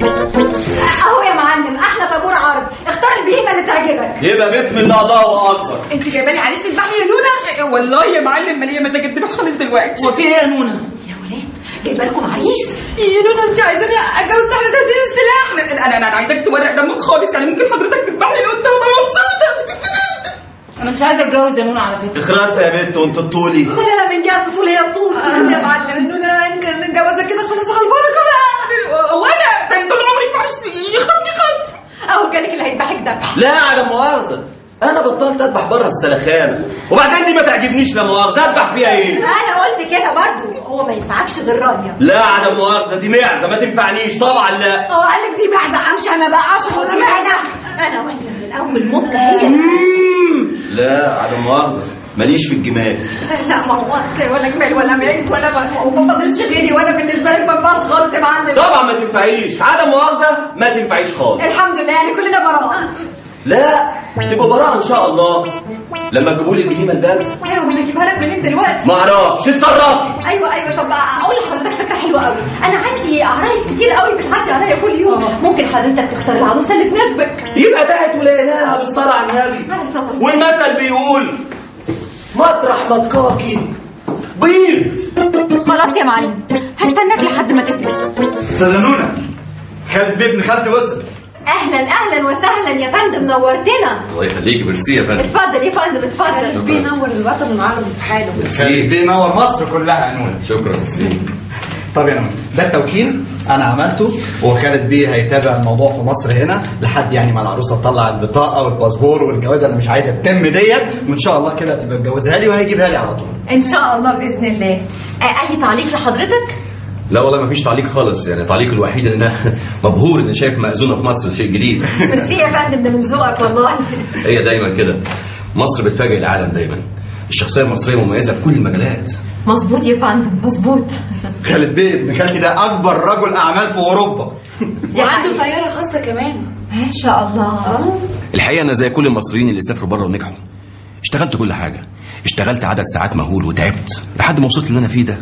اهو يا معلم احلى طابور عرض، اختار البهيمه اللي تعجبك. يبقى بسم الله الله اكبر. انت جايبه لي عريس البحر يا نونا؟ والله يا معلم ماليه مزاج الدماغ خالص دلوقتي. وفي ايه يا نونا؟ يا ولاد جايبه لكم عريس. يا نونا انت عايزاني اتجوز تحت تهديد السلاح؟ انا عايزاك تورق دمك خالص، يعني ممكن حضرتك تذبحني قدام ابقى مبسوطه. انا مش عايزه اتجوز يا نونا على فكره. اخرسي يا بنت وانت طولي. لا من جهه طول هي طول يا معلم. نونا نتجوزك كده خلاص على البركه بقى. وانا طول عمري في عريس يخربني خط. اهو جالك اللي هيذبحك ذبح. لا على مؤاخذه، انا بطلت اذبح بره السلخانه، وبعدين دي ما تعجبنيش. لا مؤاخذه اذبح فيها ايه؟ انا قلت كده برضو، هو ما ينفعكش غير رانيا. لا على مؤاخذه دي معزه ما تنفعنيش طبعا. لا قال لك دي معزه، امشي انا بقى عشان انا معزه. انا وهي من الاول مده هي. لا على مؤاخذه ماليش في الجمال. لا ما هو ولا جمال ولا معز وما فاضلش غيري، وانا بالنسبه لك ما ينفعش خالص يا معلم. طبعا ما تنفعيش، على مؤاخذه ما تنفعيش خالص. الحمد لله يعني كلنا براءه. لا تبقوا براءه ان شاء الله لما تجيبوا لي البهيمه الباب. ايوه ما اجيبها لك منين دلوقتي؟ ما اعرفش، اتصرفي. ايوه طب اقول لحضرتك فكره حلوه قوي. انا عندي عرايس كتير قوي بتعدي عليا كل يوم، ممكن حضرتك تختار العروسه اللي تناسبك. يبقى تحت ولقيناها بالصلاه على النبي. والمثل بيقول مطرح ما تكاكي بيض. خلاص يا معلم هستناك لحد ما تفلس. استاذه نونا، خالد بيه ابن خالتي وصل. اهلا وسهلا يا فندم، نورتنا. الله يخليك. ميرسي يا فندم. اتفضل يا فندم اتفضل. بينور الوطن العربي في حاله. خالد بيه نور مصر كلها يا نونا. شكرا. ميرسي. طب يا نونا، ده التوكيل انا عملته، وخالد بيه هيتابع الموضوع في مصر هنا لحد يعني ما العروسه تطلع البطاقه والباسبور والجوازه اللي مش عايزه تتم ديت، وان شاء الله كده تبقى تجوزها لي وهيجيبها لي على طول. ان شاء الله باذن الله. اي تعليق لحضرتك؟ لا والله ما فيش تعليق خالص، يعني التعليق الوحيد ان انا مبهور ان شايف مأذونه في مصر، شيء جديد. ميرسي يا فندم، ده من ذوقك والله. هي دايما كده، مصر بتفاجئ العالم دايما. الشخصيه المصريه مميزه في كل المجالات. مظبوط يا فندم مظبوط. خالد بيه ابن خالتي ده اكبر رجل اعمال في اوروبا. وعنده طياره خاصه كمان. ما شاء الله. الحقيقه انا زي كل المصريين اللي سافروا بره ونجحوا، اشتغلت كل حاجه، اشتغلت عدد ساعات مهول وتعبت لحد ما وصلت اللي انا فيه ده.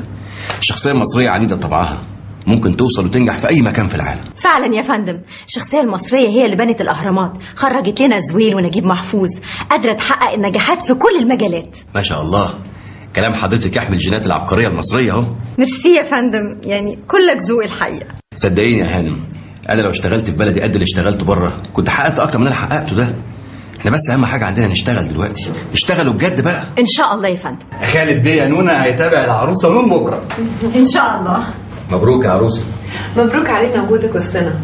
الشخصيه المصريه عنيده بطبعها، ممكن توصل وتنجح في اي مكان في العالم. فعلا يا فندم، الشخصيه المصريه هي اللي بنت الاهرامات، خرجت لنا زويل ونجيب محفوظ، قادره تحقق النجاحات في كل المجالات. ما شاء الله، كلام حضرتك يحمل الجينات العبقريه المصريه اهو. ميرسي يا فندم، يعني كلك ذوق الحقيقه. صدقيني يا هانم، انا لو اشتغلت في بلدي قد اللي اشتغلته بره كنت حققت اكتر من اللي انا حققته ده. احنا بس اهم حاجه عندنا نشتغل دلوقتي، نشتغلوا بجد بقى. ان شاء الله يا فندم. خالد بيه يا نونا هيتابع العروسه من بكره. ان شاء الله. مبروك يا عروسه. مبروك علينا وجودك وسطنا.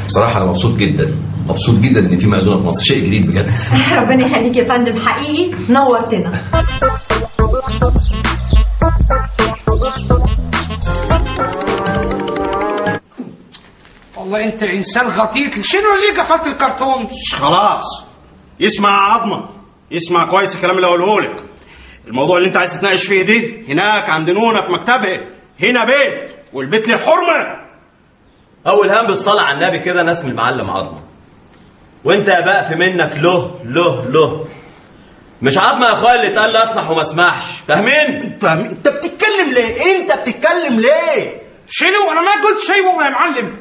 بصراحه انا مبسوط جدا، مبسوط جدا ان في مأذونه في مصر، شيء جديد بجد. ربنا يخليك يا فندم، حقيقي نورتنا. والله انت انسان غطيط. شنو اللي قفلت الكرتون؟ خلاص يسمع يا عظمه، يسمع كويس الكلام اللي هقوله لك. الموضوع اللي انت عايز تتناقش فيه دي هناك عند نونا في مكتبها، هنا بيت والبيت له حرمه. اول هم بالصلاه على النبي كده انا اسمي المعلم عظمه، وانت يا بقى في منك له مش عظمه يا اخويا اللي اتقال لي اسمح وما اسمحش. فاهمين؟ انت بتتكلم ليه؟ انت بتتكلم ليه؟ شنو؟ انا ما قلت شيء والله يا معلم.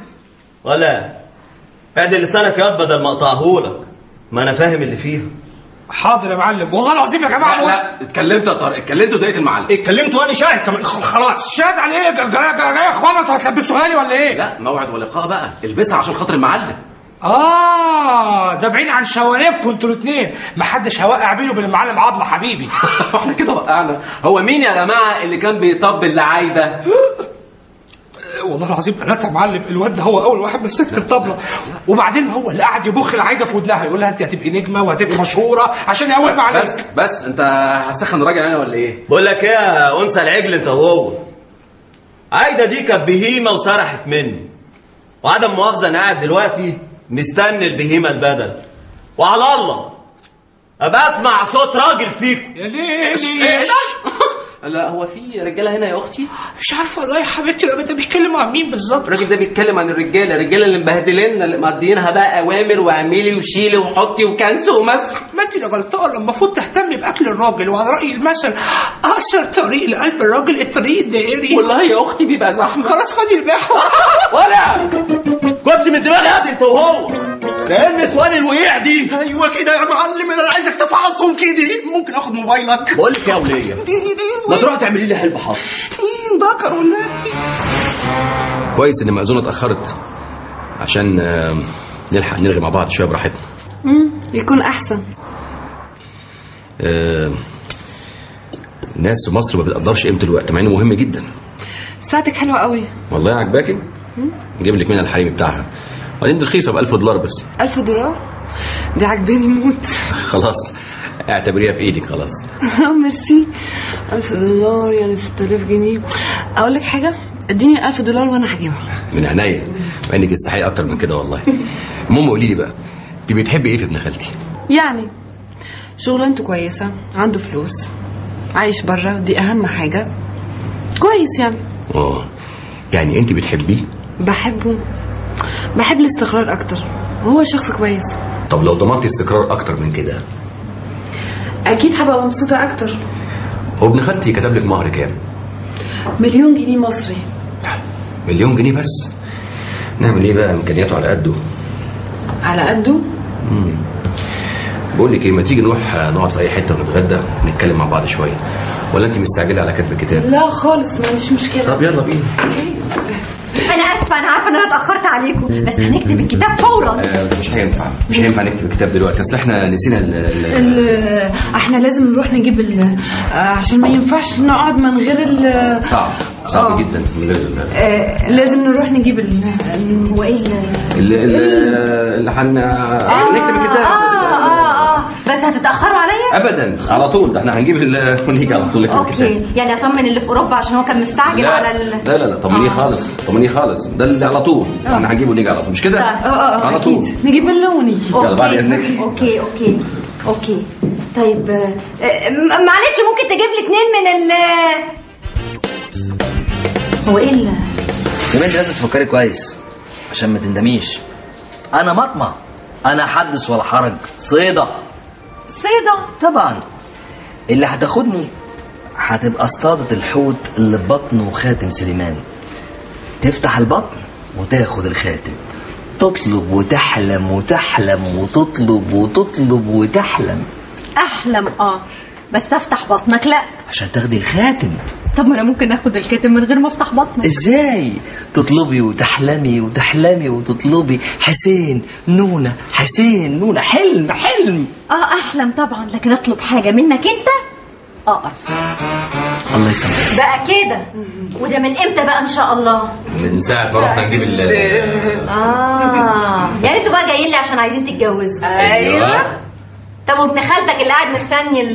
ولا اعدل لسانك ياض بدل ما اقطعهولك، ما انا فاهم اللي فيها. حاضر يا معلم، والله العظيم يا جماعه. لا اتكلمت يا طارق، اتكلمت وضايقت المعلم. اتكلمت وانا شاهد كمان. خلاص شاهد على ايه؟ جاي يا اخوانا انتوا هتلبسوها لي ولا ايه؟ لا موعد ولقاء بقى، البسها عشان خاطر المعلم. ده بعيد عن شواربكم انتوا الاثنين، محدش هيوقع بينه وبين المعلم عظمه حبيبي. احنا كده وقعنا. هو مين يا جماعه اللي كان بيطبل لعايده؟ والله العظيم ثلاثة يا معلم، الواد ده هو أول واحد مسك الطبلة، وبعدين هو اللي قاعد يبخ العايدة في ودنها، يقول لها أنت هتبقي نجمة وهتبقي مشهورة عشان يقوم عليك. بس أنت هتسخن الراجل أنا ولا إيه؟ بقول لك إيه يا أنثى العجل أنت وهو، عايدة دي كانت بهيمة وسرحت مني، وعدم مؤاخذة أنا قاعد دلوقتي مستني البهيمة البدل، وعلى الله أبقى أسمع صوت راجل فيكم. يا ليه؟ لا هو في رجاله هنا يا اختي؟ مش عارفه والله يا حبيبتي. ده بيتكلم عن مين بالظبط؟ الراجل ده بيتكلم عن الرجاله اللي مبهدليننا، اللي مقضيينها بقى اوامر واعملي وشيلي وحطي وكنسي ومسح. ما انت اللي غلطانه، المفروض تهتمي باكل الراجل، وعلى راي المثل اقصر طريق لقلب الراجل الطريق الدائري. والله يا اختي بيبقى زحمه. خلاص خدي الباحه. ولا كنت انت وهو، لان سؤال الوقيع دي. ايوه كده يا معلم، انا عايزك تفحصهم كده. ممكن اخد موبايلك؟ بقول لك يا وليه، ما تروح تعملي لي حلف حظ. ذكر والنبي. كويس ان مأذونة اتأخرت عشان نلحق نرغي مع بعض شوية براحتنا. يكون احسن. الناس في مصر ما بتقدرش قيمة الوقت مع انه مهم جدا. ساعتك حلوة قوي. والله عجباكي؟ نجيب لك منها الحريمي بتاعها، وبعدين دي رخيصة ب$1000 بس. $1000 دي عجباني موت. خلاص اعتبريها في ايدك خلاص. ميرسي. $1000 يعني 6000 جنيه. اقول لك حاجة، اديني $1000 وانا هجيبها. من عينيا، مع انك تستحقي اكتر من كده والله. المهم قولي لي بقى، انت بتحبي ايه في ابن خالتي؟ يعني شغلانته كويسة، عنده فلوس، عايش برا، دي اهم حاجة. كويس يعني. يعني انت بتحبيه؟ بحبه، بحب الاستقرار اكتر، وهو شخص كويس. طب لو ضمنتي استقرار اكتر من كده؟ اكيد هبقى مبسوطة اكتر. هو ابن خالتي كتب لك مهر كام؟ $1,000,000 جنيه مصري. $1,000,000 جنيه بس؟ نعمل ايه بقى، امكانياته على قده. على قده؟ بقول لك ايه، ما تيجي نروح نقعد في اي حته ونتغدى ونتكلم مع بعض شويه، ولا انت مستعجله على كتب الكتاب؟ لا خالص، ما عنديش مشكله. طب يلا بينا. انا اسفه، انا عارفه ان انا اتاخرت عليكم، بس هنكتب الكتاب فورا. مش هينفع نكتب الكتاب دلوقتي، اصل احنا نسينا احنا لازم نروح نجيب عشان ما ينفعش نقعد من غير صعب جدا من غير لازم نروح نجيب هو ايه اللي نكتب الكتاب. بس هتتاخروا عليا؟ ابدا، على طول، ده احنا هنجيب ونيجي على طول نكتب الكتاب. اوكي، يعني اطمن اللي في اوروبا عشان هو كان مستعجل على لا طمنيه خالص، طمنيه خالص، ده اللي على طول احنا هنجيبه ونيجي على طول، مش كده؟ على طول نجيب لنا ونيجي. يلا بعد اذنك. اوكي طيب، معلش ممكن تجيب لي 2 من هو ايه يا بنتي لازم تفكري كويس عشان ما تندميش. انا مطمع، انا حدث ولا حرج. صيدة طبعا. اللي هتاخدني هتبقى اصطادة الحوت اللي بطنه خاتم سليمان. تفتح البطن وتاخد الخاتم، تطلب وتحلم وتحلم وتطلب وتطلب وتحلم. احلم بس افتح بطنك لا، عشان تاخدي الخاتم. طب ما انا ممكن اخد الخاتم من غير ما افتح بطنك. ازاي؟ تطلبي وتحلمي وتحلمي وتطلبي حسين نونة حسين نونة. حلم احلم طبعا، لكن اطلب حاجه منك انت اقرف. الله يسامحك بقى كده. وده من امتى بقى ان شاء الله؟ من ساعه ما رحنا نجيب يعني انتوا بقى جايين لي عشان عايزين تتجوزوا؟ ايوه. طب وابن خالتك اللي قاعد مستني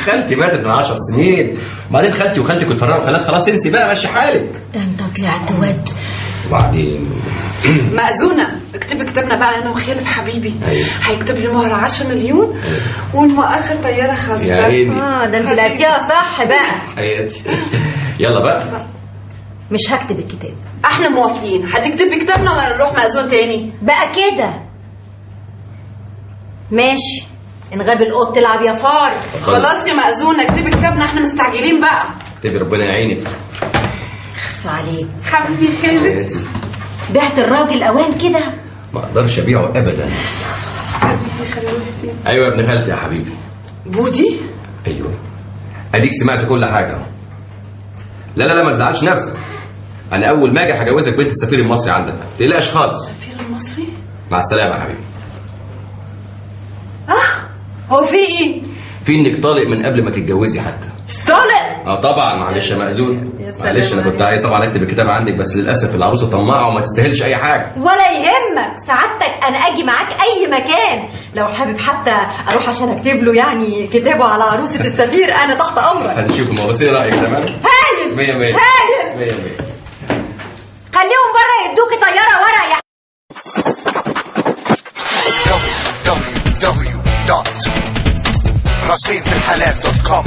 خالتي ماتت من 10 سنين، وبعدين خالتي وخالتك اتفرقوا، خلاص انسي بقى، ماشي حالك. ده انت طلعت واد. وبعدين مأذونة، اكتبي كتابنا بقى انا وخالد حبيبي. أيوة. هيكتب لي مهر 10 مليون والمؤخر طياره خاصه. يا عيني. ده انت لعبتيها صح بقى حياتي. يلا بقى. مش هكتب الكتاب. احنا موافقين. هتكتبي كتابنا ولا نروح مأذون تاني؟ بقى كده ماشي. ان غاب القط تلعب يا فار. خلاص يا مأذونة، اكتبي كتابنا، احنا مستعجلين بقى. اكتبي ربنا يعينك. خص عليك حبيبي خالد. بعت الراجل اوان كده. ما اقدرش ابيعه ابدا. حبيبي خالتي. ايوه يا ابن خالتي يا حبيبي. بودي. ايوه اديك سمعت كل حاجه. لا ما تزعلش نفسك، انا اول ما اجي هجوزك بنت السفير المصري عندك، ما تقلقش خالص. السفير المصري؟ مع السلامه يا حبيبي. هو في ايه؟ في انك طالق من قبل ما تتجوزي حتى. طالق؟ طبعا. معلش يا مأذون، معلش انا كنت عايز طبعا اكتب الكتاب عندك، بس للاسف العروسه طماعه وما تستاهلش اي حاجه. ولا يهمك سعادتك، انا اجي معاك اي مكان. لو حابب حتى اروح عشان اكتب له يعني كتابه على عروسه السفير، انا تحت امرك. هنشوف مواسير رايك. تمام. هايل 100 100 هايل. 100 100. خليهم بره يدوكي طياره ورق يا www.rasinfilhalal.com